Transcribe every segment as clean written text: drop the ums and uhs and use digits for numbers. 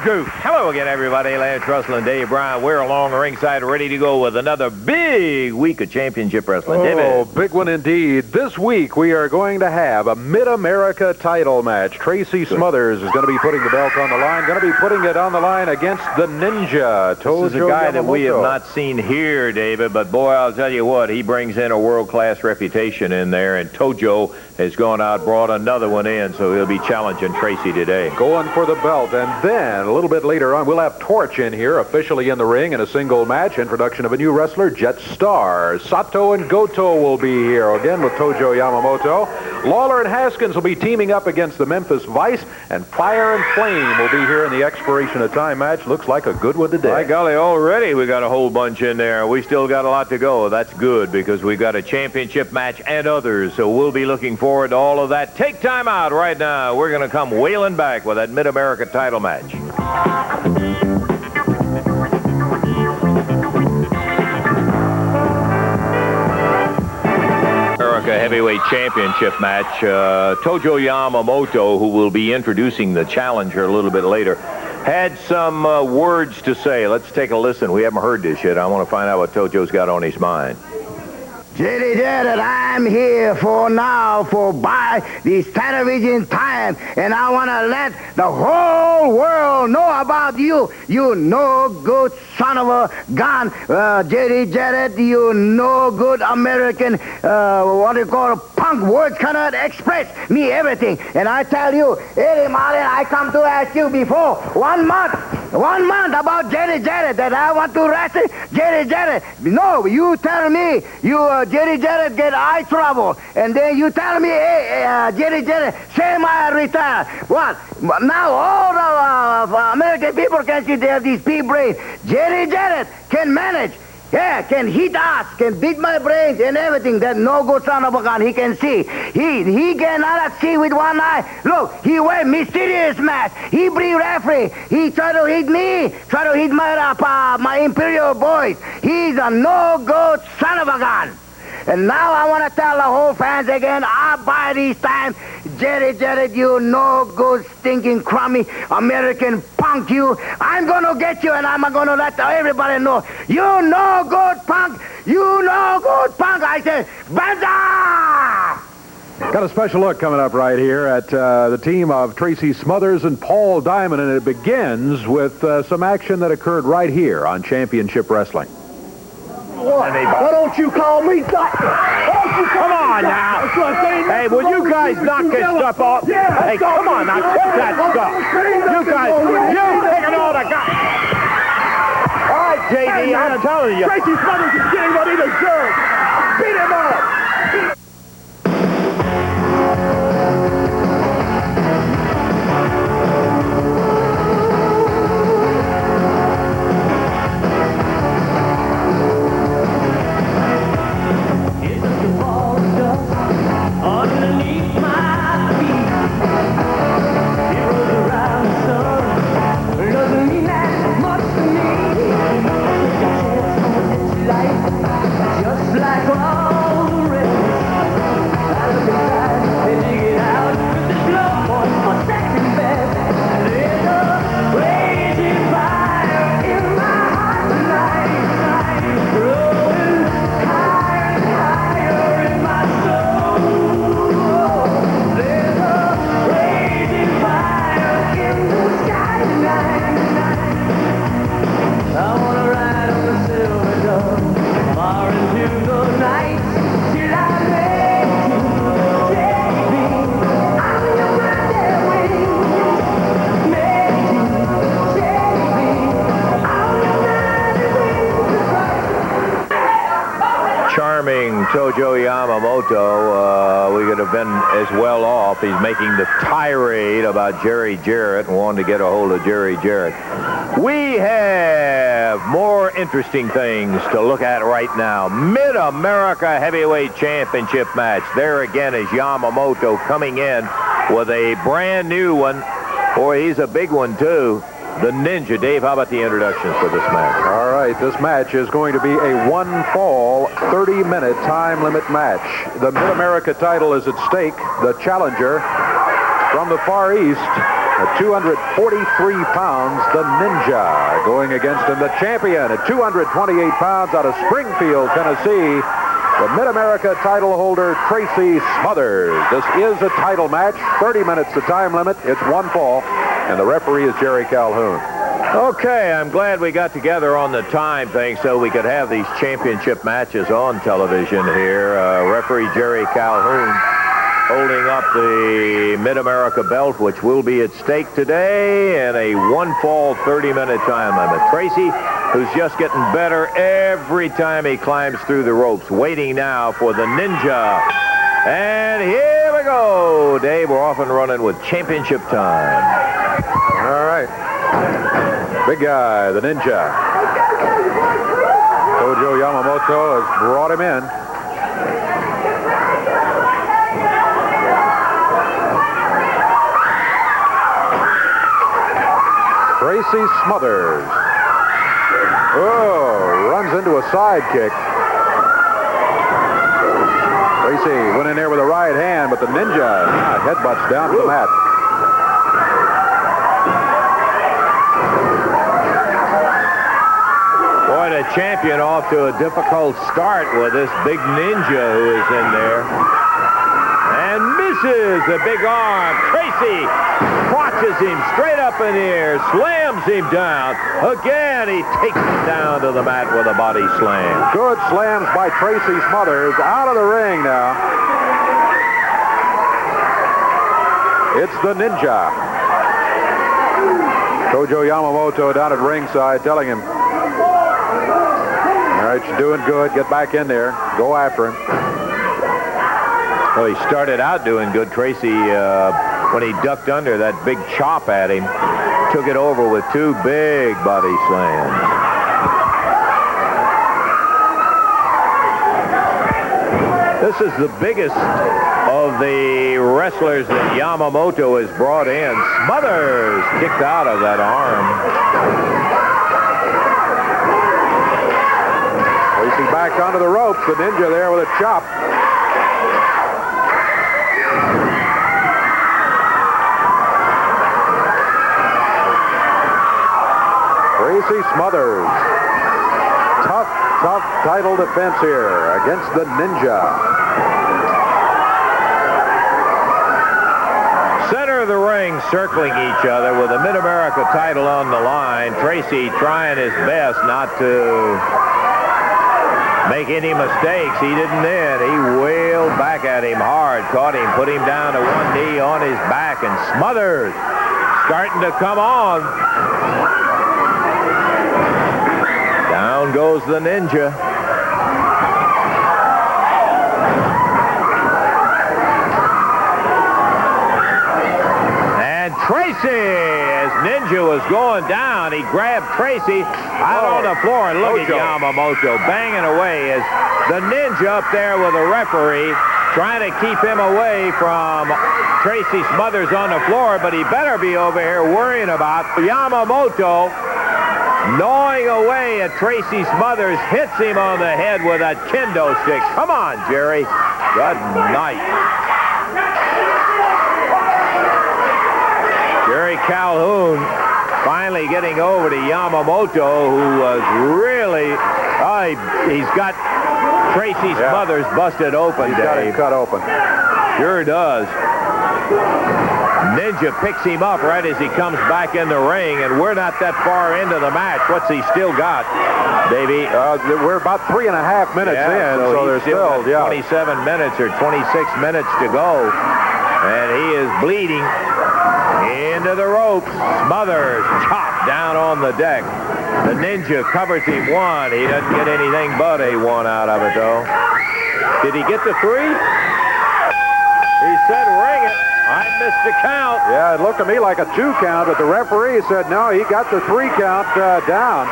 Goof. Hello again, everybody. Lance Russell and Dave Brown. We're along the ringside, ready to go with another big week of championship wrestling. Oh, David. big one indeed. This week we are going to have a Mid-America title match. Tracy Smothers is going to be putting the belt on the line. Going to be putting it on the line against the Ninja, Tojo This is a guy Yamamoto. that we have not seen here, David, but boy, I'll tell you what, he brings in a world-class reputation in there, and Tojo has gone out, brought another one in, so he'll be challenging Tracy today. Going for the belt, and then a little bit later on, we'll have Torch in here, officially in the ring in a single match. Introduction of a new wrestler, Jet Star. Sato and Goto will be here again with Tojo Yamamoto. Lawler and Haskins will be teaming up against the Memphis Vice, and Fire and Flame will be here in the expiration of time match. Looks like a good one today. By golly, already we got a whole bunch in there. We still got a lot to go. That's good because we got a championship match and others, so we'll be looking forward to all of that. Take time out right now. We're going to come wailing back with that Mid-America title match. America Heavyweight Championship match. Tojo Yamamoto, who will be introducing the challenger a little bit later, had some words to say. Let's take a listen. We haven't heard this yet. I want to find out what Tojo's got on his mind. Jerry Jarrett, I'm here for buy this television time, and I want to let the whole world know about you. You no good son of a gun, Jerry Jarrett. You no good American, what do you call punk. Words cannot express me everything. And I tell you, Eddie Martin, I come to ask you before 1 month about Jerry Jarrett, that I want to wrestle Jerry Jarrett. No, you tell me Jerry Jarrett get eye trouble, and then you tell me, hey, Jerry Jarrett, same I retire. What? Now all the American people can see they have these pea brain. Jerry Jarrett can manage. Yeah, can hit us, can beat my brains and everything. That no good son of a gun. He can see. He cannot see with one eye. Look, he wear mysterious mask. He bring referee. He try to hit me. Try to hit my Imperial boys. He's a no good son of a gun. And now I want to tell the whole fans again, I buy this time. Jerry Jarrett, you no good, stinking, crummy American punk, you. I'm going to get you, and I'm going to let everybody know. You no good punk. You no good punk. I say, banzai! Got a special look coming up right here at the team of Tracy Smothers and Paul Diamond, and it begins with some action that occurred right here on Championship Wrestling. Why don't you call me doctor? Come on now. Hey, will you guys knock this stuff off? Hey, come on now, quit that stuff. You guys, you taking all the guys. All right, JD, I'm telling you. Tracy Smothers is getting what he deserves. Beat him up. Tojo Yamamoto, we could have been as well off. He's making the tirade about Jerry Jarrett and wanting to get a hold of Jerry Jarrett. We have more interesting things to look at right now. Mid-America Heavyweight Championship match. There again is Yamamoto coming in with a brand new one. Boy, he's a big one, too. The Ninja. Dave, how about the introductions for this match? All right, this match is going to be a one-fall, 30-minute time limit match. The Mid-America title is at stake. The challenger from the Far East At 243 pounds, the Ninja, going against him, the champion at 228 pounds out of Springfield, Tennessee, the Mid-America title holder, Tracy Smothers. This is a title match. 30 minutes the time limit. It's one fall, and the referee is Jerry Calhoun. Okay, I'm glad we got together on the time thing so we could have these championship matches on television here. Referee Jerry Calhoun holding up the Mid-America belt, which will be at stake today, and a one-fall 30-minute time limit. Tracy, who's just getting better every time he climbs through the ropes, waiting now for the Ninja. And here we go. Dave, we're off and running with championship time. All right. Big guy, the Ninja. Tojo Yamamoto has brought him in. Tracy Smothers. Oh, runs into a sidekick. Tracy went in there with a right hand, but the Ninja headbutts down to the mat. Boy, the champion off to a difficult start with this big Ninja who is in there. And misses the big arm. Tracy crotches him straight up in the air, slams him down. Again, he takes him down to the mat with a body slam. Good slams by Tracy Smothers. Out of the ring now. It's the Ninja. Tojo Yamamoto down at ringside telling him, all right, you're doing good. Get back in there. Go after him. Well, he started out doing good, Tracy, when he ducked under that big chop at him. Took it over with two big body slams. This is the biggest of the wrestlers that Yamamoto has brought in. Smothers kicked out of that arm. Tracy back onto the ropes. The Ninja there with a chop. Tracy Smothers. Tough title defense here against the Ninja. Center of the ring circling each other with the Mid-America title on the line. Tracy trying his best not to make any mistakes. He didn't then. He wailed back at him hard, caught him, put him down to one knee on his back, and Smothers starting to come on. Down goes the Ninja. And Tracy, as Ninja was going down, he grabbed Tracy out on the floor, and look at Yamamoto banging away as the Ninja up there with a referee trying to keep him away from Tracy Smothers on the floor, but he better be over here worrying about Yamamoto gnawing away at Tracy Smothers, hits him on the head with a kendo stick. Come on, Jerry. Good night. Jerry Calhoun finally getting over to Yamamoto, who was really, he's got Tracy Smothers busted open, He's got him cut open. Sure does. Ninja picks him up right as he comes back in the ring, and we're not that far into the match. What's he still got, Davey? We're about 3.5 minutes in, so there's still 27 minutes or 26 minutes to go, and he is bleeding into the ropes. Smothers chopped down on the deck. The Ninja covers him one. He doesn't get anything but a one out of it, though. Did he get the three? He said ring it. I missed the count. Yeah, it looked to me like a 2 count, but the referee said no, he got the 3 count down.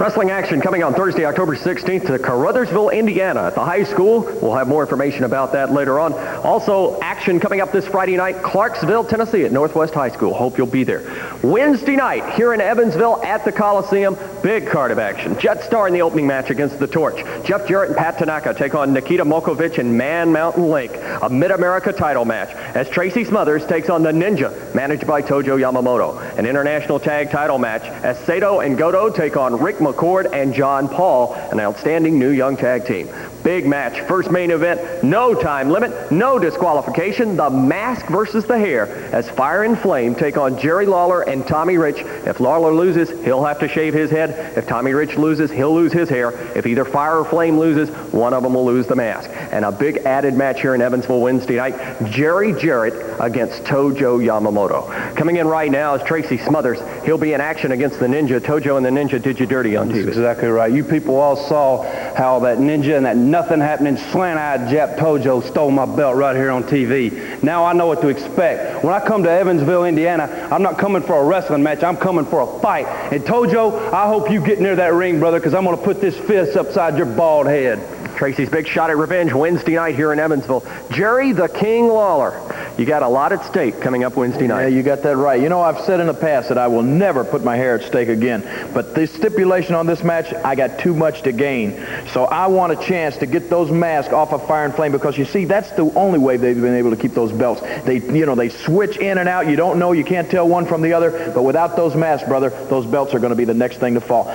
Wrestling action coming on Thursday, October 16th to Caruthersville, Indiana at the high school. We'll have more information about that later on. Also, action coming up this Friday night, Clarksville, Tennessee at Northwest High School. Hope you'll be there. Wednesday night here in Evansville at the Coliseum, big card of action. Jet Star in the opening match against the Torch. Jeff Jarrett and Pat Tanaka take on Nikita Mokovich and Man Mountain Lake, a Mid-America title match, as Tracy Smothers takes on the Ninja, managed by Tojo Yamamoto. An international tag title match as Sato and Goto take on Rick McCord and John Paul, an outstanding new young tag team. Big match, first main event, no time limit, no disqualification, the mask versus the hair, as Fire and Flame take on Jerry Lawler and Tommy Rich. If Lawler loses, he'll have to shave his head. If Tommy Rich loses, he'll lose his hair. If either Fire or Flame loses, one of them will lose the mask. And a big added match here in Evansville Wednesday night, Jerry Jarrett against Tojo Yamamoto. Coming in right now is Tracy Smothers. He'll be in action against the Ninja. Tojo and the Ninja did you dirty on TV. That's exactly right. You people all saw how that Ninja and that nothing happening slant-eyed Jap Tojo stole my belt right here on TV. Now I know what to expect. When I come to Evansville, Indiana, I'm not coming for a wrestling match. I'm coming for a fight. And Tojo, I hope you get near that ring, brother, because I'm going to put this fist upside your bald head. Tracy's big shot at revenge Wednesday night here in Evansville. Jerry the King Lawler. You got a lot at stake coming up Wednesday night. Yeah, you got that right. You know, I've said in the past that I will never put my hair at stake again. But the stipulation on this match, I got too much to gain. So I want a chance to get those masks off of Fire and Flame, because you see, that's the only way they've been able to keep those belts. They switch in and out. You don't know. You can't tell one from the other. But without those masks, brother, those belts are going to be the next thing to fall.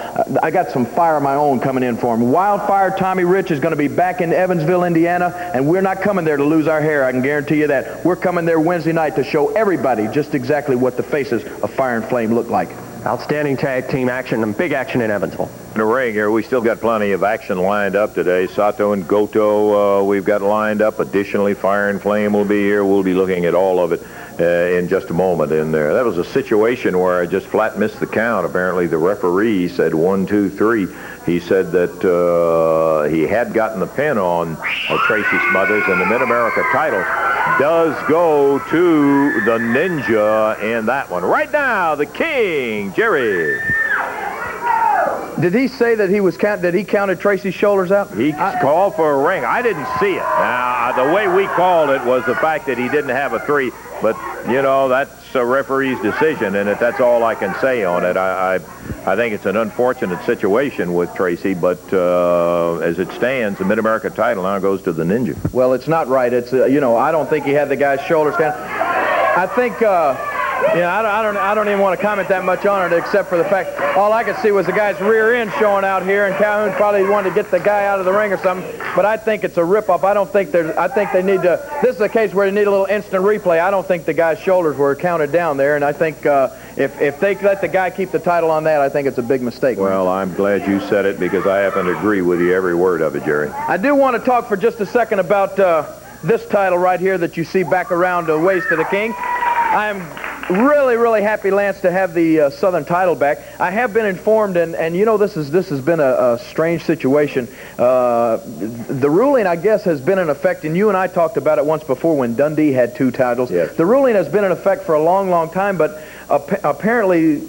I got some fire of my own coming in for him. Wildfire Tommy Rich is going to be back in Evansville, Indiana, and we're not coming there to lose our hair. I can guarantee you that. We're coming there Wednesday night to show everybody just exactly what the faces of Fire and Flame look like. Outstanding tag team action and big action in Evansville. In the ring here, we still got plenty of action lined up today. Sato and Goto we've got lined up. Additionally, Fire and Flame will be here. We'll be looking at all of it in just a moment in there. That was a situation where I just flat missed the count. Apparently, the referee said 1, 2, 3. He said that he had gotten the pin on Tracy Smothers, and the Mid-America title does go to the Ninja in that one. Right now, the King, Jerry. Did he say that he counted Tracy's shoulders out? He called for a ring. I didn't see it. Now, the way we called it was the fact that he didn't have a 3. But, you know, that's a referee's decision, and that's all I can say on it. I think it's an unfortunate situation with Tracy, but as it stands, the Mid-America title now goes to the Ninja. Well, it's not right. It's, I don't think he had the guy's shoulders down. I think... I don't even want to comment that much on it, except for the fact all I could see was the guy's rear end showing out here, and Calhoun probably wanted to get the guy out of the ring or something. But I think it's a rip-off. I think they need to. This is a case where they need a little instant replay. I don't think the guy's shoulders were counted down there, and I think if they let the guy keep the title on that, I think it's a big mistake. Well, I'm glad you said it, because I happen to agree with you every word of it, Jerry. I do want to talk for just a second about this title right here that you see back around the waist of the King. I am really, really happy, Lance, to have the Southern title back. I have been informed, and this has been a strange situation. The ruling, I guess, has been in effect, and you and I talked about it once before when Dundee had 2 titles. Yes. The ruling has been in effect for a long, long time, but apparently,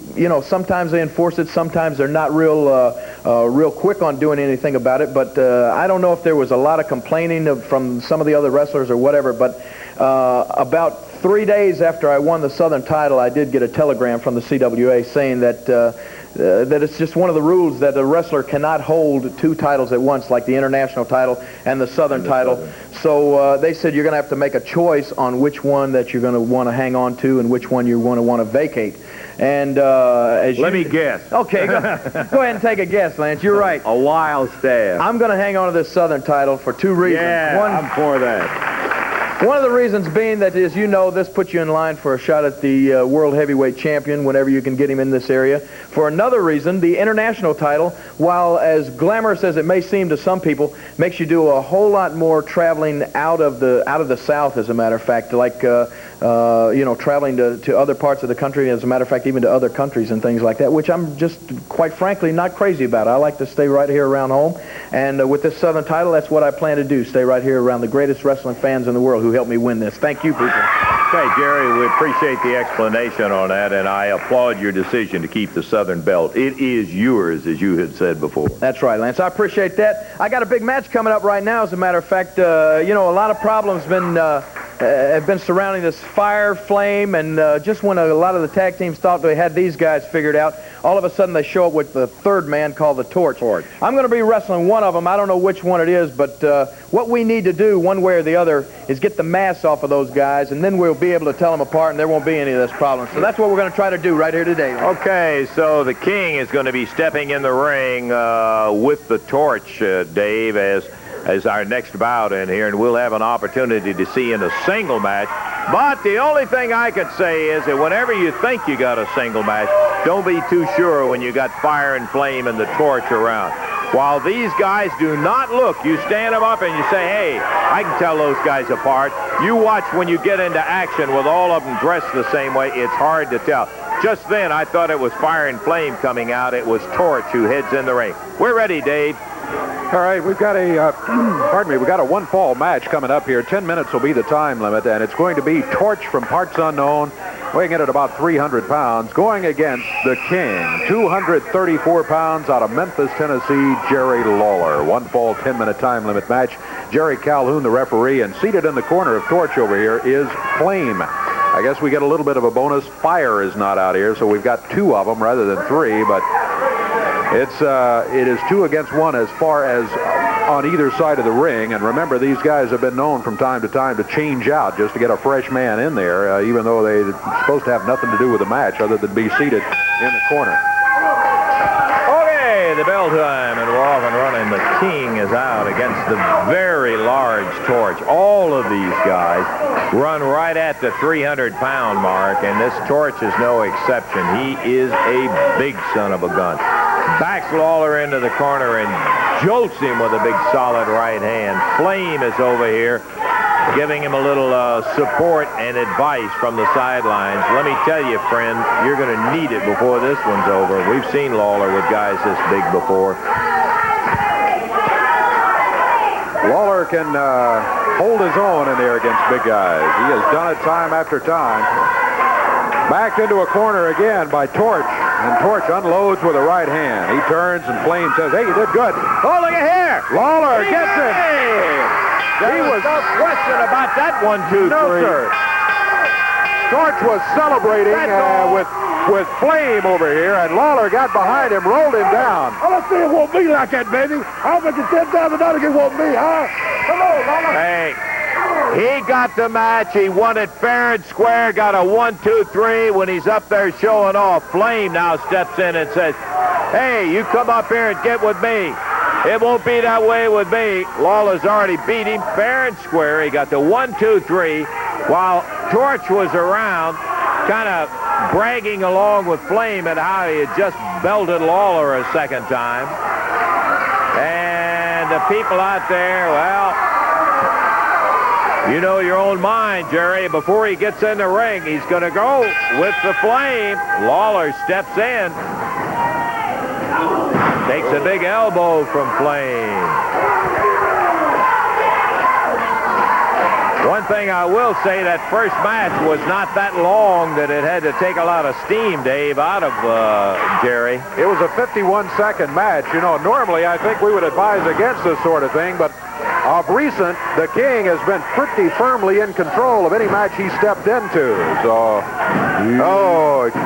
sometimes they enforce it, sometimes they're not real quick on doing anything about it. But I don't know if there was a lot of complaining from some of the other wrestlers or whatever, but about 3 days after I won the Southern title, I did get a telegram from the CWA saying that it's just one of the rules that a wrestler cannot hold 2 titles at once, like the international title and the Southern title. So they said you're going to have to make a choice on which one that you're going to want to hang on to and which one you're going to want to vacate. And let me guess. Okay, go ahead and take a guess, Lance. You're right. A wild stab. I'm going to hang on to this Southern title for 2 reasons. Yeah, I'm for that. One of the reasons being that, as you know, this puts you in line for a shot at the World Heavyweight Champion whenever you can get him in this area. For another reason, the international title, while as glamorous as it may seem to some people, makes you do a whole lot more traveling out of the South, as a matter of fact, like traveling to other parts of the country, as a matter of fact, even to other countries and things like that, which I'm just, quite frankly, not crazy about. I like to stay right here around home, and with this Southern title, that's what I plan to do, stay right here around the greatest wrestling fans in the world who helped me win this. Thank you, people. Okay, Jerry, we appreciate the explanation on that, and I applaud your decision to keep the Southern Belt. It is yours, as you had said before. That's right, Lance. I appreciate that. I got a big match coming up right now, as a matter of fact. A lot of problems have been surrounding this Fire, Flame, and just when a lot of the tag teams thought they had these guys figured out, all of a sudden they show up with the third man called the Torch. I'm going to be wrestling one of them. I don't know which one it is, but what we need to do, one way or the other, is get the mask off of those guys, and then we'll be able to tell them apart, and there won't be any of this problem. So that's what we're going to try to do right here today. Okay, so the King is going to be stepping in the ring with the Torch, Dave, as our next bout in here, and we'll have an opportunity to see in a single match. But the only thing I could say is that whenever you think you got a single match, don't be too sure when you got Fire and Flame and the Torch around. While these guys do not look, you stand them up and you say, hey, I can tell those guys apart. You watch when you get into action with all of them dressed the same way, it's hard to tell. Just then, I thought it was Fire and Flame coming out. It was Torch who heads in the ring. We're ready, Dave. All right, we've got a one-fall match coming up here. 10 minutes will be the time limit, and it's going to be Torch from parts unknown, weighing in at about 300 pounds, going against the King, 234 pounds, out of Memphis, Tennessee, Jerry Lawler. One-fall, 10-minute time limit match. Jerry Calhoun, the referee, and seated in the corner of Torch over here is Flame. I guess we get a little bit of a bonus. Fire is not out here, so we've got two of them rather than three, but it is 2 against 1 as far as on either side of the ring. And remember, these guys have been known from time to time to change out just to get a fresh man in there, even though they're supposed to have nothing to do with the match other than be seated in the corner. Okay, the bell time, and we're off and running. The King is out against the very large Torch. All of these guys run right at the 300-pound mark, and this Torch is no exception. He is a big son of a gun. Backs Lawler into the corner and jolts him with a big solid right hand. Flame is over here giving him a little support and advice from the sidelines. Let me tell you, friend, you're going to need it before this one's over. We've seen Lawler with guys this big before. Lawler can hold his own in there against big guys. He has done it time after time. Backed into a corner again by Torch. And Torch unloads with a right hand. He turns and Flame says, hey, you did good. Oh, look at here. Lawler gets it. There was no question about that 1, 2, 3. No, sir. Torch was celebrating with Flame over here, and Lawler got behind him, rolled him down. I don't think it won't be like that, baby. I'll bet you $10,000 it won't be, huh? Come on, Lawler. Hey. He got the match. He won it fair and square. Got a 1, 2, 3 when he's up there showing off. Flame now steps in and says, hey, you come up here and get with me. It won't be that way with me. Lawler's already beat him fair and square. He got the 1, 2, 3 while Torch was around kind of bragging along with Flame at how he had just belted Lawler a second time. And the people out there, well, you know your own mind, Jerry. Before he gets in the ring, he's going to go with the Flame. Lawler steps in. Takes a big elbow from Flame. One thing I will say, that first match was not that long that it had to take a lot of steam, Dave, out of Jerry. It was a 51-second match. You know, normally I think we would advise against this sort of thing, but of recent, the King has been pretty firmly in control of any match he stepped into. So,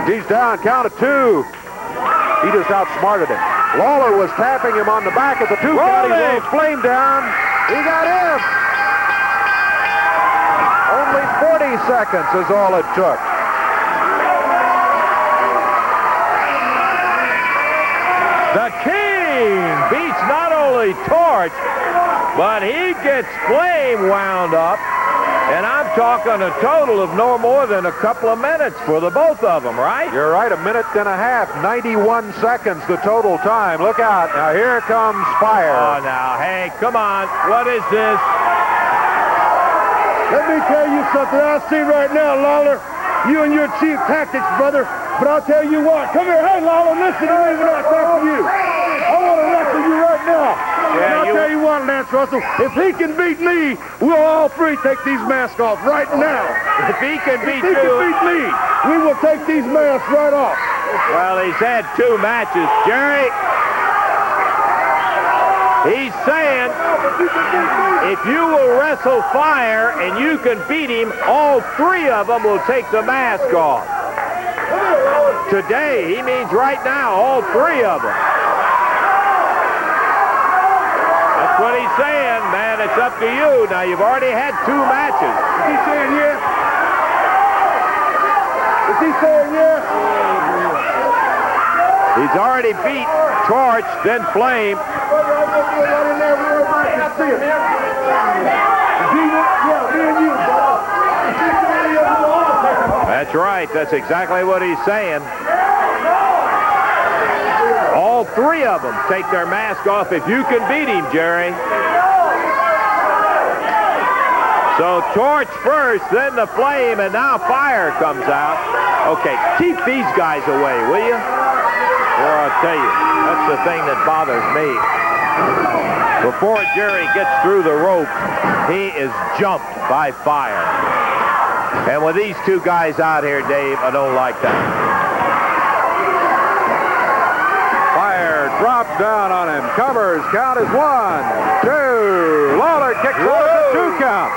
he's down, count of 2. He just outsmarted him. Lawler was tapping him on the back at the 2 count. He rolled Flame down. He got him. Only 40 seconds is all it took. The King beats not only Torch, but he gets Flame wound up, and I'm talking a total of no more than a couple of minutes for the both of them, right? You're right, a minute and a half, 91 seconds the total time. Look out, now here comes Fire. Oh, now, hey, come on, what is this? Let me tell you something I see right now, Lawler. You and your cheap tactics, brother. But I'll tell you what. Come here. Hey, Lawler, listen to me when I talk to you. I want to wrestle you right now. And I'll tell you what, Lance Russell, if he can beat me, we'll all three take these masks off right now. If he can beat If he can beat me, we will take these masks right off. Well, he's had 2 matches. Jerry, he's saying if you will wrestle Fire and you can beat him, all 3 of them will take the mask off. Today, he means right now, all 3 of them. That's what he's saying, man. It's up to you. Now, you've already had 2 matches. Is he saying yes? Is he saying yes? He's already beat Torch, then Flame. That's right. That's exactly what he's saying. All 3 of them take their mask off if you can beat him, Jerry. So Torch first, then the Flame, and now Fire comes out. Okay, keep these guys away, will you? Or I'll tell you, that's the thing that bothers me. Before Jerry gets through the rope, he is jumped by Fire. And with these 2 guys out here, Dave, I don't like that. Fire drops down on him. Covers. Count is 1, 2. Lawler kicks out at the 2 count.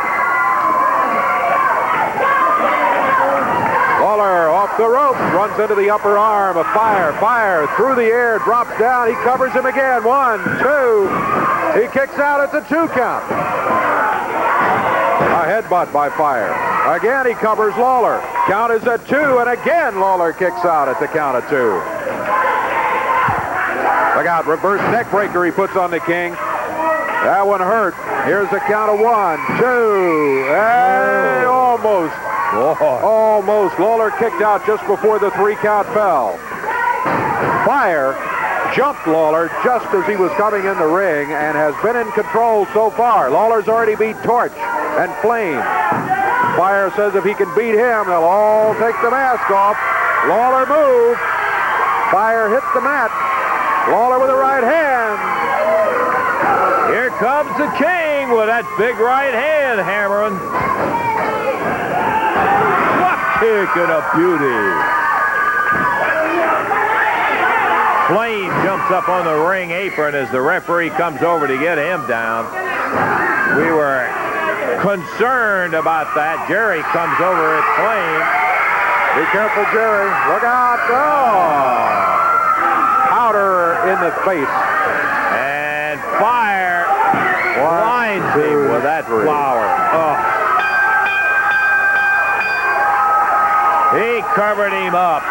Lawler off the rope, runs into the upper arm of Fire. Fire through the air, drops down. He covers him again. 1, 2. He kicks out at the 2 count. A headbutt by Fire. Again, he covers Lawler. Count is at 2, and again, Lawler kicks out at the count of 2. Look out, reverse neck breaker he puts on the King. That one hurt. Here's the count of 1, 2. Hey, almost. Almost. Lawler kicked out just before the 3 count fell. Fire jumped Lawler just as he was coming in the ring and has been in control so far. Lawler's already beat Torch and Flame. Fire says if he can beat him, they'll all take the mask off. Lawler moved. Fire hit the mat. Lawler with a right hand. Here comes the King with that big right hand hammering. What kick and a beauty. Flame jumps up on the ring apron as the referee comes over to get him down. We were concerned about that. Jerry comes over at Flame. Be careful, Jerry. Look out. Oh! Powder in the face. And Fire blinds him with that flower. Oh. He covered him up.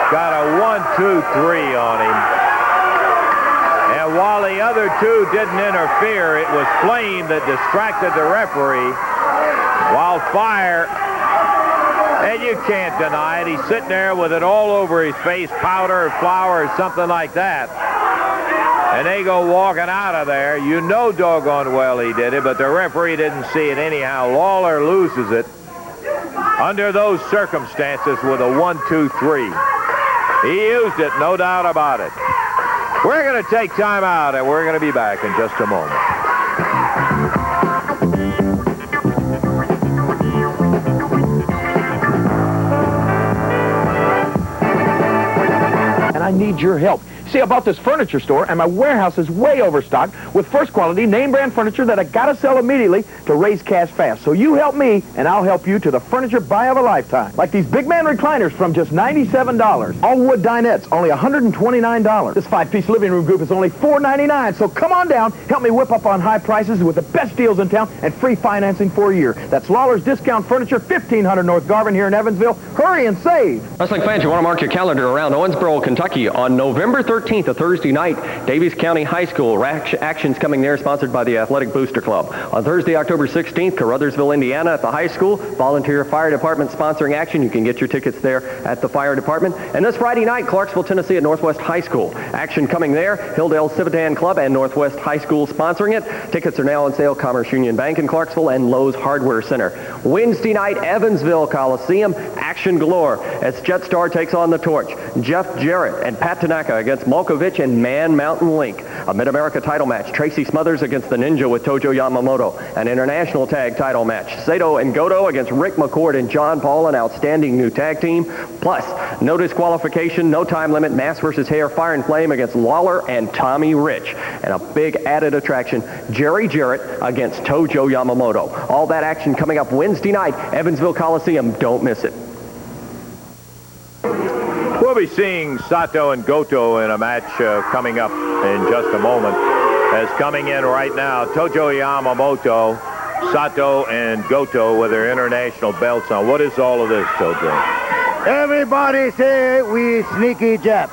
Got a 1, 2, 3 on him. And while the other 2 didn't interfere, it was Flame that distracted the referee. While Fire, and you can't deny it, he's sitting there with it all over his face, powder, flour, or something like that. And they go walking out of there. You know doggone well he did it, but the referee didn't see it anyhow. Lawler loses it under those circumstances with a 1, 2, 3. He used it, no doubt about it. We're going to take time out, and we're going to be back in just a moment. And I need your help. See, I bought this furniture store, and my warehouse is way overstocked with first-quality, name-brand furniture that I gotta sell immediately to raise cash fast. So you help me, and I'll help you to the furniture buy of a lifetime. Like these big man recliners from just $97. All wood dinettes, only $129. This 5-piece living room group is only $4.99. So come on down, help me whip up on high prices with the best deals in town and free financing for a year. That's Lawler's Discount Furniture, 1500 North Garvin here in Evansville. Hurry and save. Wrestling fans, you want to mark your calendar around Owensboro, Kentucky on November 13th, a Thursday night. Davies County High School action's coming there, sponsored by the Athletic Booster Club. On Thursday, October 16th, Caruthersville, Indiana at the high school. Volunteer Fire Department sponsoring action. You can get your tickets there at the Fire Department. And this Friday night, Clarksville, Tennessee at Northwest High School. Action coming there. Hilldale Civitan Club and Northwest High School sponsoring it. Tickets are now on sale. Commerce Union Bank in Clarksville and Lowe's Hardware Center. Wednesday night, Evansville Coliseum. Action galore as Jetstar takes on the Torch. Jeff Jarrett and Pat Tanaka against Malkovich and Man Mountain Link. A Mid-America title match, Tracy Smothers against the Ninja with Tojo Yamamoto. An international tag title match, Sato and Goto against Rick McCord and John Paul, an outstanding new tag team. Plus, no disqualification, no time limit, mask versus hair, fire and flame against Lawler and Tommy Rich. And a big added attraction, Jerry Jarrett against Tojo Yamamoto. All that action coming up Wednesday night, Evansville Coliseum. Don't miss it. We'll be seeing Sato and Goto in a match coming up in just a moment. As coming in right now, Tojo Yamamoto, Sato, and Goto with their international belts on. What is all of this, Tojo? Everybody say we sneaky Jap.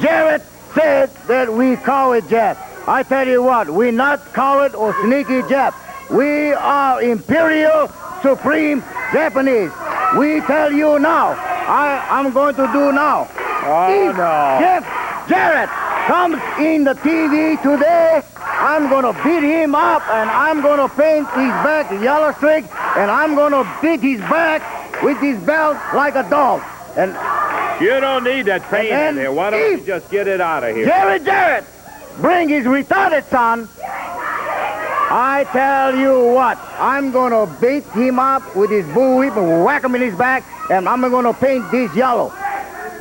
Jarrett said that we coward Jap. I tell you what, we not coward or sneaky Jap. We are Imperial Supreme Japanese. We tell you now. I'm going to do now. If Jeff Jarrett comes in the TV today, I'm going to beat him up, and I'm going to paint his back yellow streak, and I'm going to beat his back with his belt like a dog. And you don't need that paint in there. Why don't you just get it out of here? Jerry Jarrett bring his retarded son. I tell you what, I'm going to beat him up with his bull whip and whack him in his back, and I'm going to paint this yellow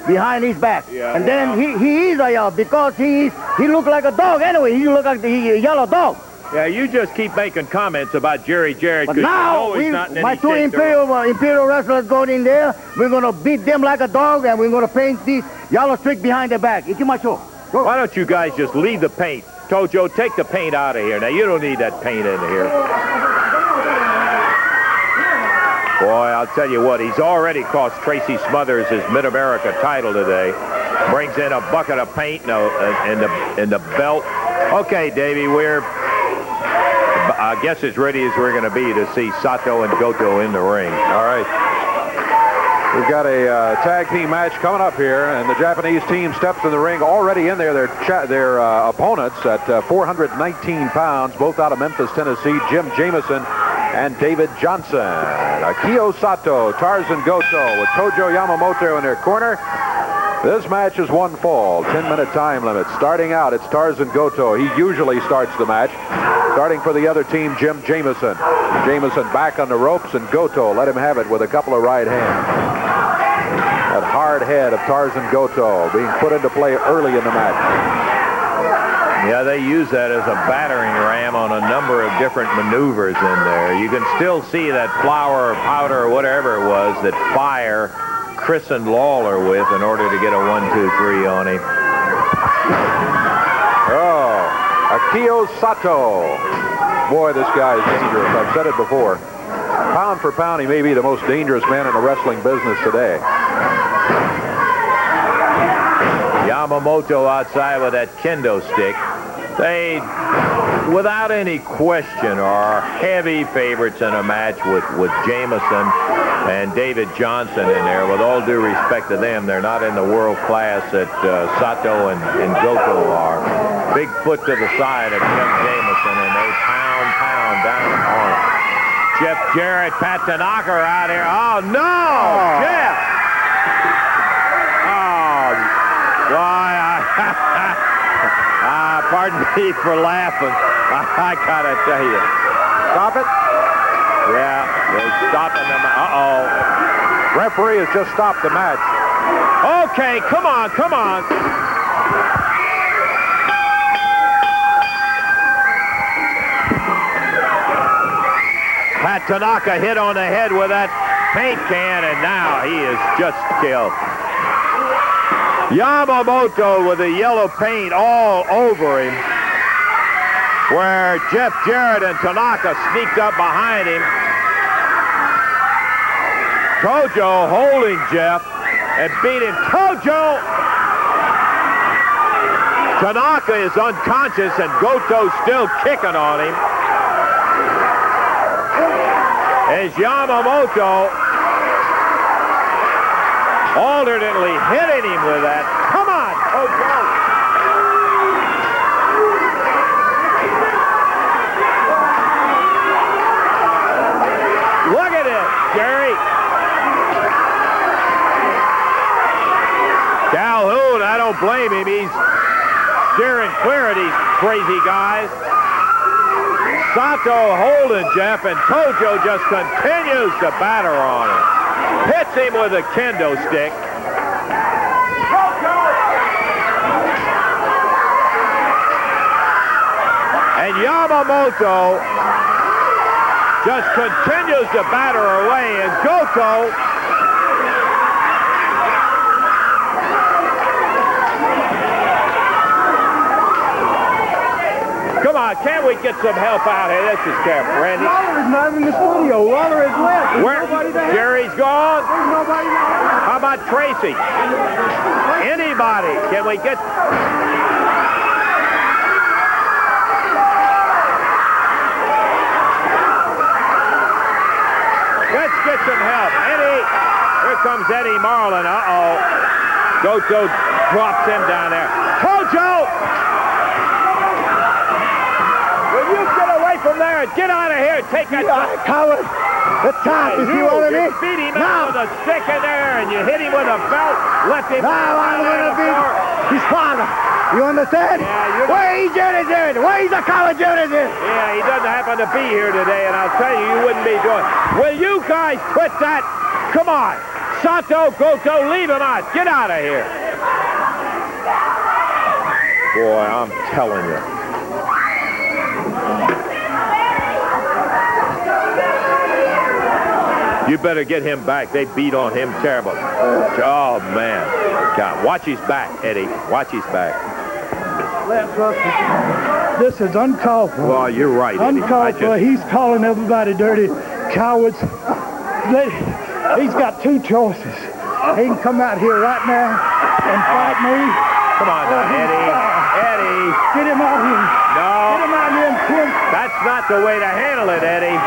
behind his back. Yeah. And then he is a yellow because he look like a dog anyway. He look like the yellow dog. Yeah, you just keep making comments about Jerry Jarrett. But now, my two Imperial wrestlers go in there. We're going to beat them like a dog, and we're going to paint this yellow streak behind their back. Ikimasho. Go. Why don't you guys just leave the paint? Tojo, take the paint out of here. Now, you don't need that paint in here. Boy, I'll tell you what, he's already cost Tracy Smothers his Mid-America title today. Brings in a bucket of paint and the belt. Okay, Davey, we're, I guess, as ready as we're going to be to see Sato and Goto in the ring. All right. We've got a tag team match coming up here, and the Japanese team steps in the ring already in there. Their opponents at 419 pounds, both out of Memphis, Tennessee, Jim Jamison and David Johnson. Akio Sato, Tarzan Goto with Tojo Yamamoto in their corner. This match is one fall, 10-minute time limit. Starting out, it's Tarzan Goto. He usually starts the match. Starting for the other team, Jim Jamison. Jamison back on the ropes, and Goto let him have it with a couple of right hands. That hard head of Tarzan Goto being put into play early in the match. Yeah, they use that as a battering ram on a number of different maneuvers in there. You can still see that flour or powder or whatever it was that Fire christened Lawler with in order to get a 1-2-3 on him. Oh, Akio Sato. Boy, this guy is dangerous. I've said it before. Pound for pound, he may be the most dangerous man in the wrestling business today. Yamamoto outside with that kendo stick. They, without any question, are heavy favorites in a match with Jamison and David Johnson in there. With all due respect to them, they're not in the world class that Sato and Goto are. Big foot to the side of Jim Jamison, and they pound down on him. Jeff Jarrett, Pat Tanaka are out here. Oh, no! Jeff! Oh, why? Pardon me for laughing. I gotta tell you. Stop it? Yeah, they're stopping them. Uh-oh. Referee has just stopped the match. Okay, come on. Pat Tanaka hit on the head with that paint can, and now he is just killed. Yamamoto with the yellow paint all over him, where Jeff Jarrett and Tanaka sneaked up behind him. Tojo holding Jeff and beating Tojo. Tanaka is unconscious, and Goto's still kicking on him. As Yamamoto alternately hitting him with that. Come on, Tojo! Look at it, Jerry. Calhoun I don't blame him. He's steering clear of these crazy guys. Sato holding Jeff, and Tojo just continues to batter on him. Hits him with a kendo stick. And Yamamoto just continues to batter away, and Goto come on, can't we get some help out here? This is careful, Randy. Lawler is not in the studio. Lawler is left. There's Where? nobody there. Jerry's gone. There's nobody there. How about Tracy? Anybody? Can we get... Let's get some help. Eddie. Here comes Eddie Marlin. Uh-oh. Goto drops him down there. Tojo! Will you get away from there and get out of here? Take a... Coward. The top, you see what I mean? You beat him out with a stick in there, and you hit him with a belt, left him... Now I'm going to beat his father. You understand? Yeah, Where is Jerry Jarrett? Where is the coward Jerry Jarrett? Yeah, he doesn't happen to be here today, and I'll tell you, you wouldn't be doing... Will you guys quit that? Come on. Sato, Goto, leave him out. Get out of here. Boy, I'm telling you. You better get him back. They beat on him terrible. Oh, man. God, watch his back, Eddie. Watch his back. This is uncalled for. Well, you're right, Eddie. Uncalled for. He's calling everybody dirty cowards. He's got two choices. He can come out here right now and fight me. Come on now, Eddie. Eddie. Get him out here. No. Get him out here and kill him. That's not the way to handle it, Eddie.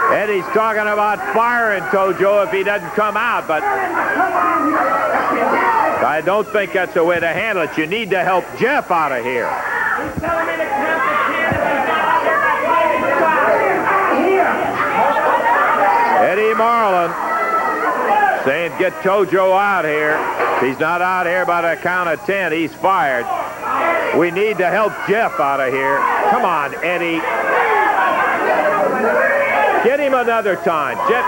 Eddie's talking about firing Tojo if he doesn't come out, but I don't think that's the way to handle it. You need to help Jeff out of here. Eddie Marlin saying get Tojo out here. If he's not out here by the count of 10, he's fired. We need to help Jeff out of here. Come on, Eddie. Get him another time. Jeff.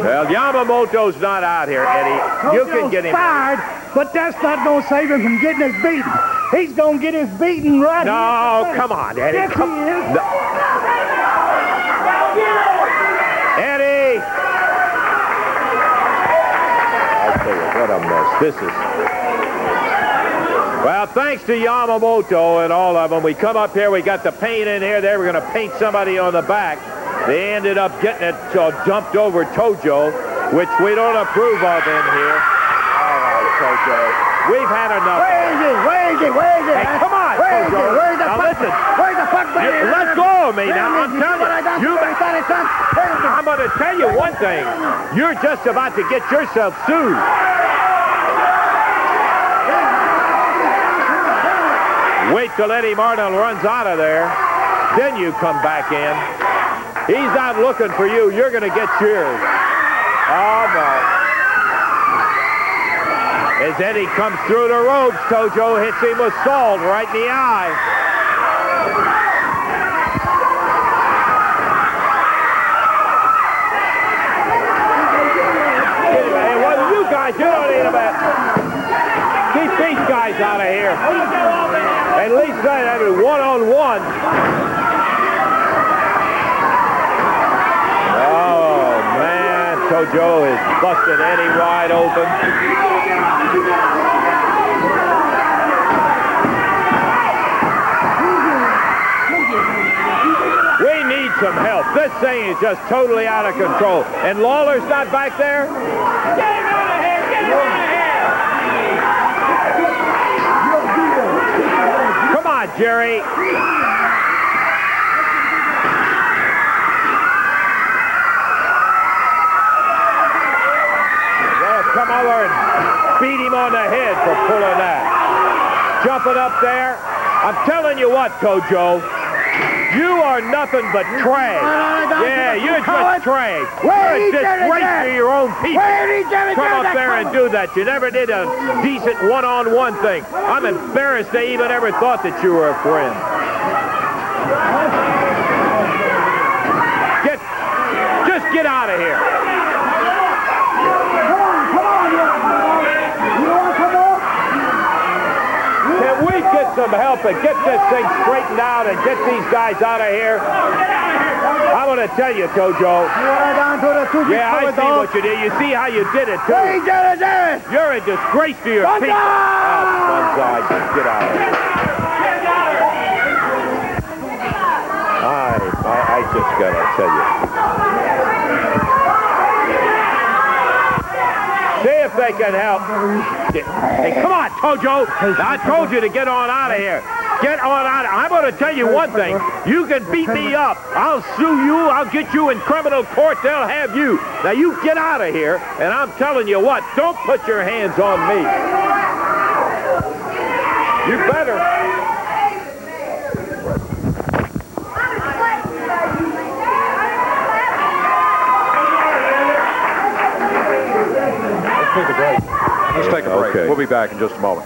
Well, Yamamoto's not out here, Eddie. You can get him. Fired, but that's not going to save him from getting his beating. He's going to get his beating right here. No, come on, Eddie. Yes, Come. he is. No. Eddie! I'll tell you, what a mess. This is... Well, thanks to Yamamoto and all of them, we come up here, we got the paint in here. They were going to paint somebody on the back. They ended up getting it dumped over Tojo, which we don't approve of in here. All right, Tojo. We've had enough. Where is he? Where is he? Where is he? Hey, come on, Where is he? Tojo. Where's the Now fuck? listen. Where's the fuck buddy? Let go of me now. I'm telling you. I'm going to tell you one thing. You're just about to get yourself sued. Wait till Eddie Martin runs out of there. Then you come back in. He's not looking for you. You're going to get yours. Oh, no. As Eddie comes through the ropes, Tojo hits him with salt right in the eye. Hey, what are you guys? You don't need a bet. Keep these guys out of here. At least that have it one-on-one. Oh, man. Tojo is busting Eddie wide open. We need some help. This thing is just totally out of control. And Lawler's not back there? Get him out of here! Get him out of here! Come on, Jerry. Well, come over and beat him on the head for pulling that. Jumping up there. I'm telling you what, Tojo. You are nothing but trash. Yeah, you're just trash. Where You're a he did it disgrace there? to your own people. Where he did it Come there, up that there and fellow? do that. You never did a decent one-on-one thing. I'm embarrassed they even ever thought that you were a friend. Just get out of here. Can we get some help and get this thing straightened out and get these guys out of here? I'm going to tell you, Tojo. Yeah, I see what you did. You see how you did it, too. Where he did it there? You're a disgrace to your people. Bunzai, get out of here. I just got to tell you. See if they can help. Hey, come on, Tojo. I told you to get on out of here. Get on out. I'm going to tell you one thing. You can beat me up. I'll sue you. I'll get you in criminal court. They'll have you. Now, you get out of here, and I'm telling you what, don't put your hands on me. You better. Let's take a break. Let's take a break. Okay. We'll be back in just a moment.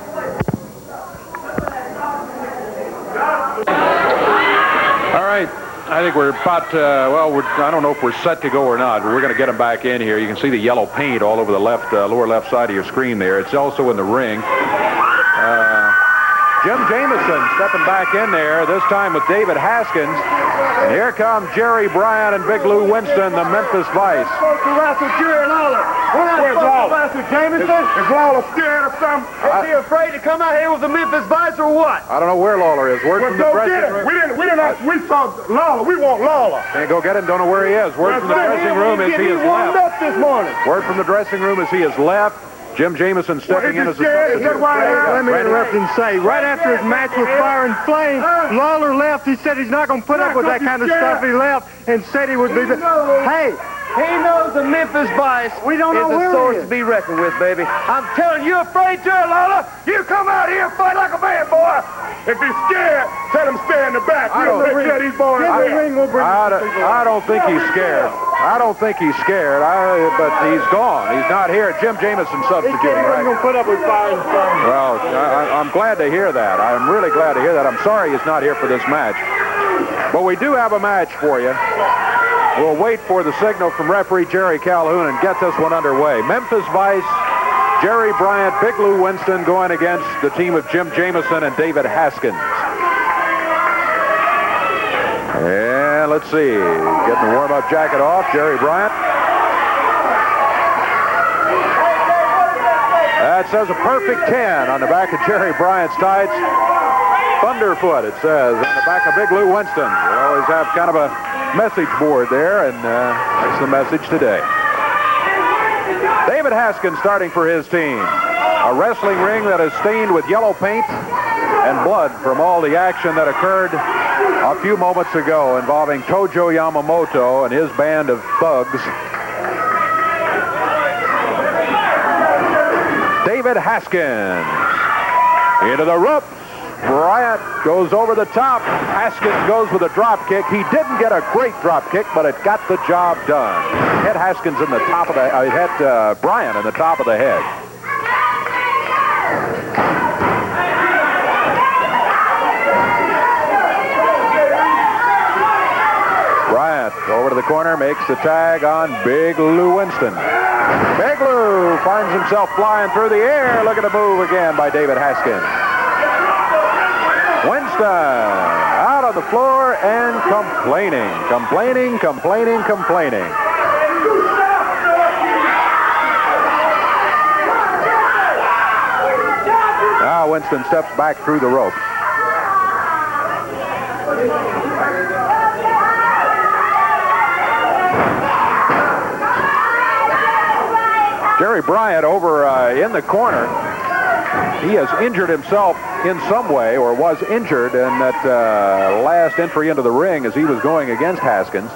All right. I think we're about, I don't know if we're set to go or not, but we're going to get them back in here. You can see the yellow paint all over the lower left side of your screen there. It's also in the ring. Jim Jameson stepping back in there, this time with David Haskins. And here come Jerry Bryant and Big Lou Winston, the Memphis Vice. Supposed to wrestle Jerry Lawler. Where's Lawler? Wrestle Jameson? Is Lawler scared of something? Is he afraid to come out here with the Memphis Vice or what? I don't know where Lawler is. Word from the dressing room. We saw Lawler. We want Lawler. Can't go get him. Don't know where he is. Word from the dressing room is he is left. Up this morning. Word from the dressing room is he is left. Jim Jameson stepping in as a substitute. Let me interrupt and say, right after his match with Fire and Flame, Lawler left. He said he's not going to put up with that kind of stuff. He left and said he would be Hey, He knows the Memphis Vice we don't know is a where source he is. to be reckoned with, baby. I'm telling you, afraid, Jerry Lawler. You come out here and fight like a man, boy. If he's scared, tell him stay in the back. I don't take care of these boys. I don't think he's scared. I don't think he's scared. But he's gone. He's not here. Jim Jameson substituting right now. put up with Fire and Flame. Well, I'm glad to hear that. I'm really glad to hear that. I'm sorry he's not here for this match. But we do have a match for you. We'll wait for the signal from referee Jerry Calhoun and get this one underway. Memphis Vice, Jerry Bryant, Big Lou Winston going against the team of Jim Jameson and David Haskins. And let's see. Getting the warm-up jacket off, Jerry Bryant. That says a perfect 10 on the back of Jerry Bryant's tights. Thunderfoot, it says, on the back of Big Lou Winston. We always have kind of a message board there, and that's the message today. David Haskins starting for his team. A wrestling ring that is stained with yellow paint and blood from all the action that occurred a few moments ago involving Tojo Yamamoto and his band of thugs. David Haskins into the ropes. Bryant goes over the top. Haskins goes with a drop kick. He didn't get a great drop kick, but it got the job done. Hit Haskins in the top of the hit Bryant in the top of the head. Bryant over to the corner, makes the tag on Big Lou Winston. Big Lou finds himself flying through the air. Look at the move again by David Haskins. Winston out on the floor and complaining. Now Winston steps back through the ropes. Jerry Bryant over in the corner. He has injured himself in some way, or was injured in that last entry into the ring as he was going against Haskins.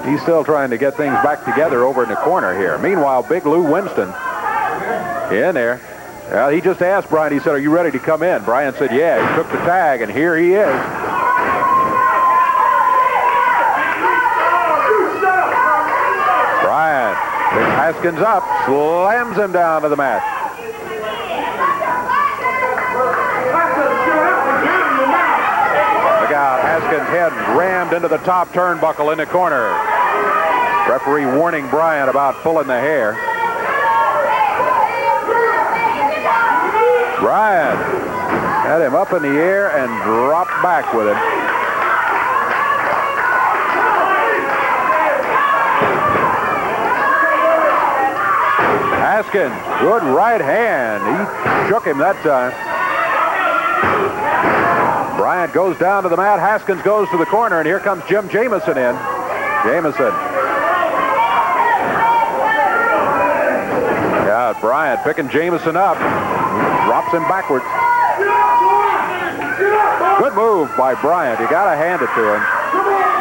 He's still trying to get things back together over in the corner here. Meanwhile, Big Lou Winston in there. Well, he just asked Bryant, he said, "Are you ready to come in?" Bryant said, "Yeah." He took the tag, and here he is. Haskins up, slams him down to the mat. Look out, Haskins' head rammed into the top turnbuckle in the corner. Referee warning Bryant about pulling the hair. Bryant had him up in the air and dropped back with him. Haskins, good right hand. He shook him that time. Bryant goes down to the mat. Haskins goes to the corner, and here comes Jim Jamison in. Jamison. Yeah, Bryant picking Jamison up. Drops him backwards. Good move by Bryant. You got to hand it to him.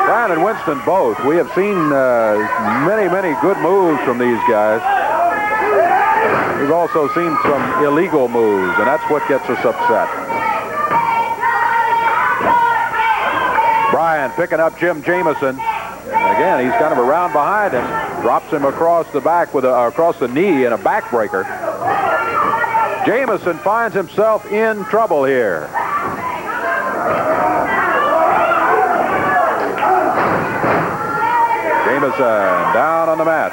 Bryant and Winston both. We have seen many good moves from these guys. We've also seen some illegal moves, and that's what gets us upset. Bryant picking up Jim Jamison. Again, he's kind of around behind him. Drops him across the back with across the knee in a backbreaker. Jamison finds himself in trouble here. Jamison down on the mat.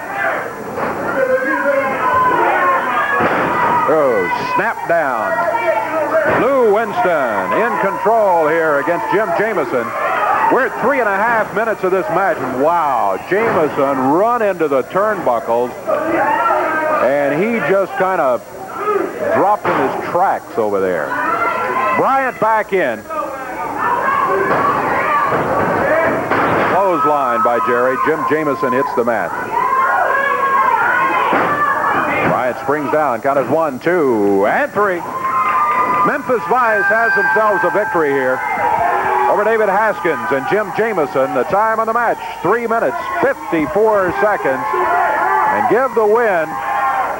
Oh, snap down. Lou Winston in control here against Jim Jamison. We're at 3.5 minutes of this match. Wow, Jamison run into the turnbuckles, and he just kind of dropped in his tracks over there. Bryant back in. Clothesline by Jerry. Jim Jamison hits the mat. Bryant springs down. Count is 1, 2, and 3. Memphis Vice has themselves a victory here over David Haskins and Jim Jamison. The time on the match, 3 minutes, 54 seconds. And give the win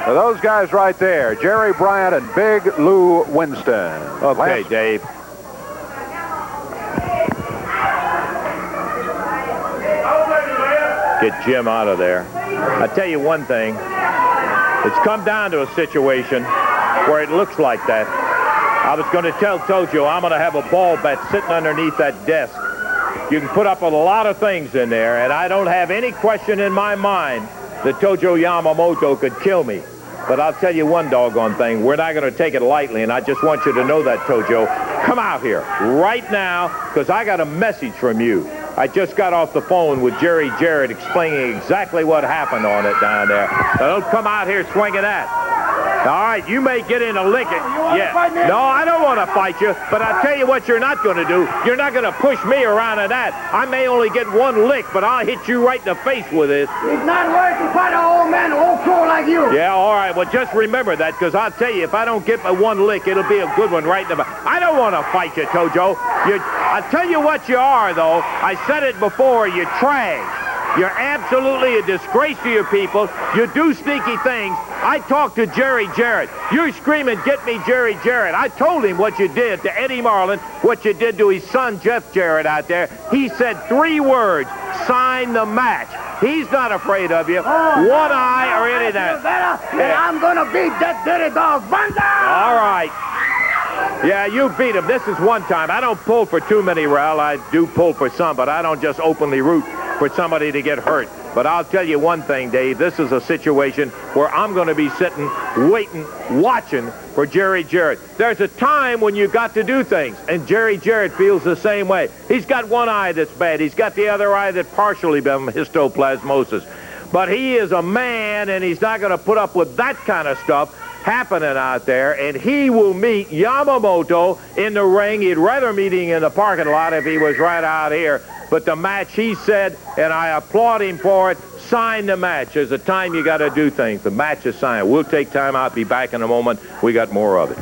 to those guys right there, Jerry Bryant and Big Lou Winston. Okay, Dave. Get Jim out of there. I'll tell you one thing. It's come down to a situation where it looks like that. I was going to tell Tojo I'm going to have a ball bet sitting underneath that desk. You can put up a lot of things in there, and I don't have any question in my mind that Tojo Yamamoto could kill me. But I'll tell you one doggone thing. We're not going to take it lightly, and I just want you to know that, Tojo. Come out here right now, because I got a message from you. I just got off the phone with Jerry Jarrett explaining exactly what happened on it down there. Now, don't come out here swinging that. All right, you may get in a lick. Yeah. No, I don't want to fight you, but I'll tell you what you're not going to do. You're not going to push me around in that. I may only get one lick, but I'll hit you right in the face with this. It's not worth to fight an old man, old crow like you. Yeah, all right. Well, just remember that, because I'll tell you, if I don't get my one lick, it'll be a good one right in the back. I don't want to fight you, Tojo. I'll tell you what you are, though. I said it before. You're trash. You're absolutely a disgrace to your people. You do sneaky things. I talked to Jerry Jarrett. You're screaming, get me Jerry Jarrett. I told him what you did to Eddie Marlin, what you did to his son Jeff Jarrett out there. He said 3 words, sign the match. He's not afraid of you. One eye or any of that. Yeah. I'm going to beat that dirty dog. Banda! All right. Yeah, you beat him. This is one time. I don't pull for too many, Raul. I do pull for some, but I don't just openly root for somebody to get hurt. But I'll tell you one thing, Dave. This is a situation where I'm going to be sitting, waiting, watching for Jerry Jarrett. There's a time when you got to do things, and Jerry Jarrett feels the same way. He's got one eye that's bad. He's got the other eye that's partially been histoplasmosis. But he is a man, and he's not going to put up with that kind of stuff happening out there, and he will meet Yamamoto in the ring. He'd rather meet him in the parking lot if he was right out here. But the match, he said, and I applaud him for it, sign the match. There's a time you got to do things. The match is signed. We'll take time out, be back in a moment. We got more of it.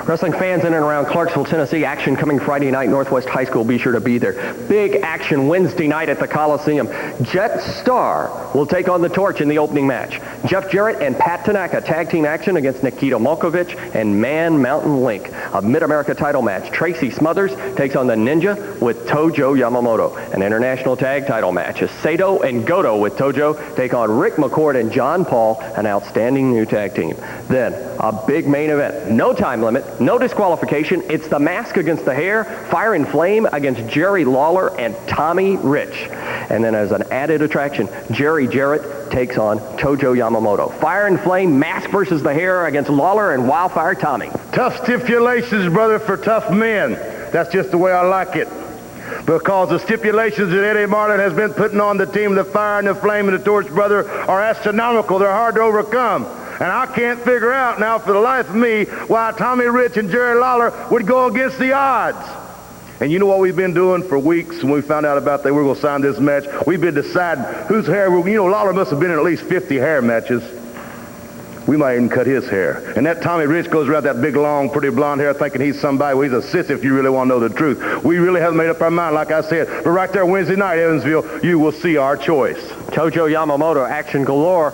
Wrestling fans in and around Clarksville, Tennessee, action coming Friday night, Northwest High School. Be sure to be there. Big action Wednesday night at the Coliseum. Jet Star will take on the Torch in the opening match. Jeff Jarrett and Pat Tanaka tag team action against Nikita Malkovich and Man Mountain Link. A Mid-America title match. Tracy Smothers takes on the Ninja with Tojo Yamamoto. An international tag title match. Sato and Goto with Tojo take on Rick McCord and John Paul, an outstanding new tag team. Then, a big main event. No time limit, no disqualification. It's the Mask against the Hair, Fire and Flame against Jerry Lawler and Tommy Rich. And then as an added attraction, Jerry Jarrett takes on Tojo Yamamoto. Fire and Flame, Mask versus the Hair against Lawler and Wildfire Tommy. Tough stipulations, brother, for tough men. That's just the way I like it. Because the stipulations that Eddie Marlin has been putting on the team, the Fire and the Flame and the Torch, brother, are astronomical. They're hard to overcome. And I can't figure out now for the life of me why Tommy Rich and Jerry Lawler would go against the odds. And you know what we've been doing for weeks when we found out about they were going to sign this match? We've been deciding whose hair, Lawler must have been in at least 50 hair matches. We might even cut his hair. And that Tommy Rich goes around that big, long, pretty blonde hair thinking he's somebody. Well, he's a sissy if you really want to know the truth. We really haven't made up our mind, like I said. But right there Wednesday night, Evansville, you will see our choice. Tojo Yamamoto, action galore.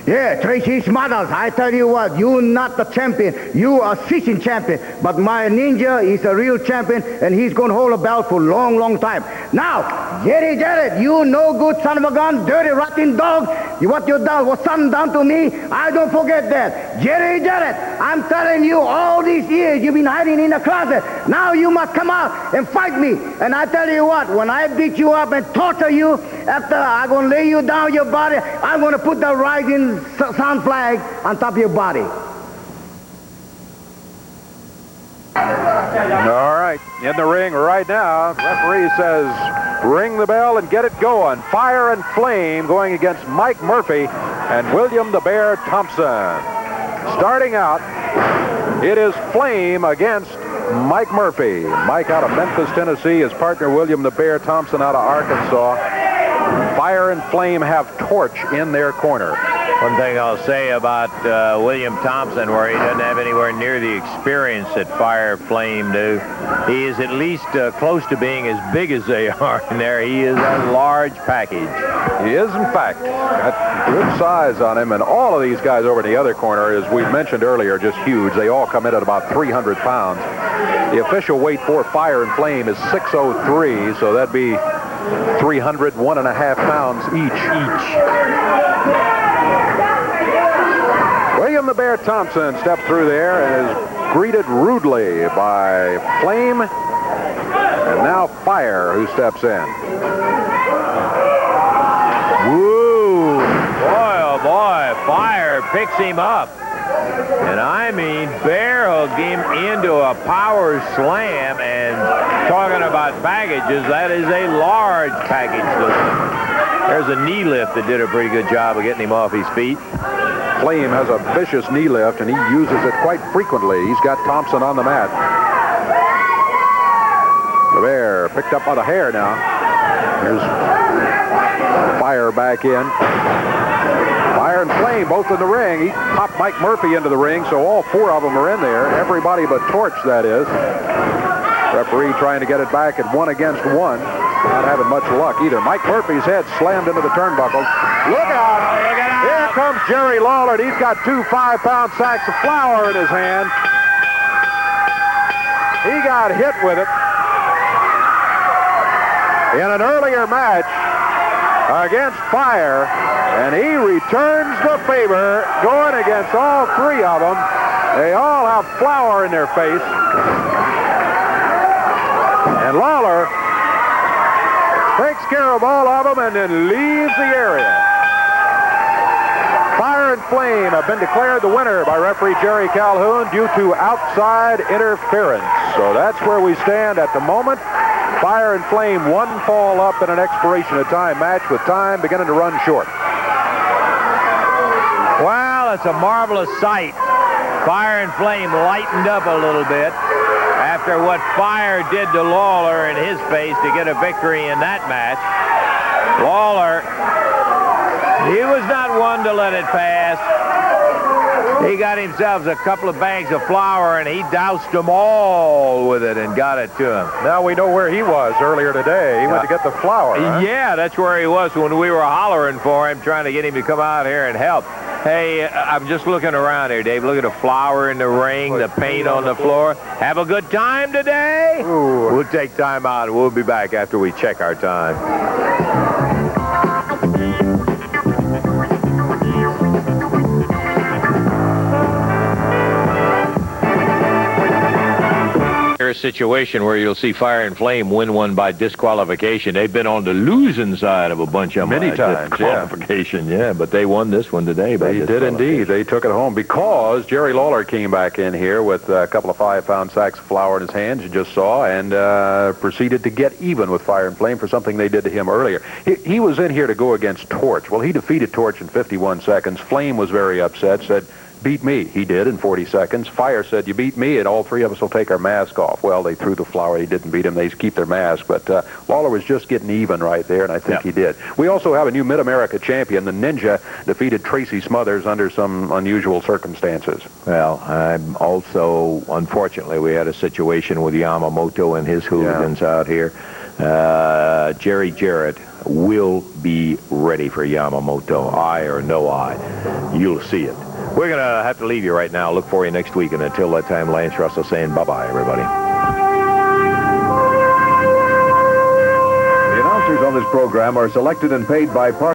Yeah, Tracy Smothers, I tell you what, you're not the champion. You are a sitting champion. But my Ninja is a real champion, and he's going to hold a belt for a long, long time. Now, Jerry Jarrett, you no good son of a gun, dirty, rotten dog. What you done, what something done to me, I don't forget that. Jerry Jarrett, I'm telling you, all these years you've been hiding in the closet. Now you must come out and fight me. And I tell you what, when I beat you up and torture you, after I'm going to lay you down your body, I'm going to put the rising sun flag on top of your body. All right, in the ring right now, the referee says ring the bell and get it going. Fire and Flame going against Mike Murphy and William the Bear Thompson. Starting out, it is Flame against Mike Murphy. Mike out of Memphis, Tennessee. His partner William the Bear Thompson out of Arkansas. Fire and Flame have Torch in their corner. One thing I'll say about William Thompson, where he doesn't have anywhere near the experience that Fire Flame do, he is at least close to being as big as they are in there. He is a large package. He is, in fact. Got good size on him, and all of these guys over in the other corner, as we mentioned earlier, just huge. They all come in at about 300 pounds. The official weight for Fire and Flame is 603, so that'd be 301.5 pounds each. William the Bear Thompson stepped through there and is greeted rudely by Flame, and now Fire, who steps in. Woo! Boy, oh boy, Fire picks him up. And I mean, Bear hooked him into a power slam, and talking about packages, that is a large package. There's a knee lift that did a pretty good job of getting him off his feet. Flame has a vicious knee lift, and he uses it quite frequently. He's got Thompson on the mat. The Bear picked up by the hair now. Here's Fire back in. Fire and Flame both in the ring. He popped Mike Murphy into the ring, so all four of them are in there. Everybody but Torch, that is. Referee trying to get it back at 1 against 1. Not having much luck either. Mike Murphy's head slammed into the turnbuckle. Look out! Look out! Here comes Jerry Lawler, and he's got 2 5-pound sacks of flour in his hand. He got hit with it in an earlier match against Fire, and he returns the favor, going against all 3 of them. They all have flour in their face. And Lawler takes care of all of them and then leaves the area. Fire and Flame have been declared the winner by referee Jerry Calhoun due to outside interference. So that's where we stand at the moment. Fire and Flame, 1 fall up in an expiration of time match with time beginning to run short. Well, it's a marvelous sight. Fire and Flame lightened up a little bit after what Fire did to Lawler in his face to get a victory in that match. Lawler, he was not one to let it pass. He got himself a couple of bags of flour, and he doused them all with it and got it to him. Now we know where he was earlier today. He went to get the flour. Huh? Yeah, that's where he was when we were hollering for him, trying to get him to come out here and help. Hey, I'm just looking around here, Dave. Look at the flour in the ring, the paint on the floor. Have a good time today? Ooh. We'll take time out. We'll be back after we check our time. A situation where you'll see Fire and Flame win one by disqualification. They've been on the losing side of a bunch of many times, disqualification, yeah, but they won this one today. They did indeed. They took it home because Jerry Lawler came back in here with a couple of 5-pound sacks of flour in his hands, you just saw, and proceeded to get even with Fire and Flame for something they did to him earlier. He was in here to go against Torch. Well, he defeated Torch in 51 seconds. Flame was very upset, said, "Beat me." He did in 40 seconds. Fire said, "You beat me, and all three of us will take our mask off." Well, they threw the flour. He didn't beat him. They keep their mask. But Lawler was just getting even right there, and I think he did. We also have a new Mid-America champion. The Ninja defeated Tracy Smothers under some unusual circumstances. Well, also, unfortunately, we had a situation with Yamamoto and his hooligans out here. Jerry Jarrett will be ready for Yamamoto, eye or no eye. You'll see it. We're going to have to leave you right now. Look for you next week. And until that time, Lance Russell saying bye-bye, everybody. The announcers on this program are selected and paid by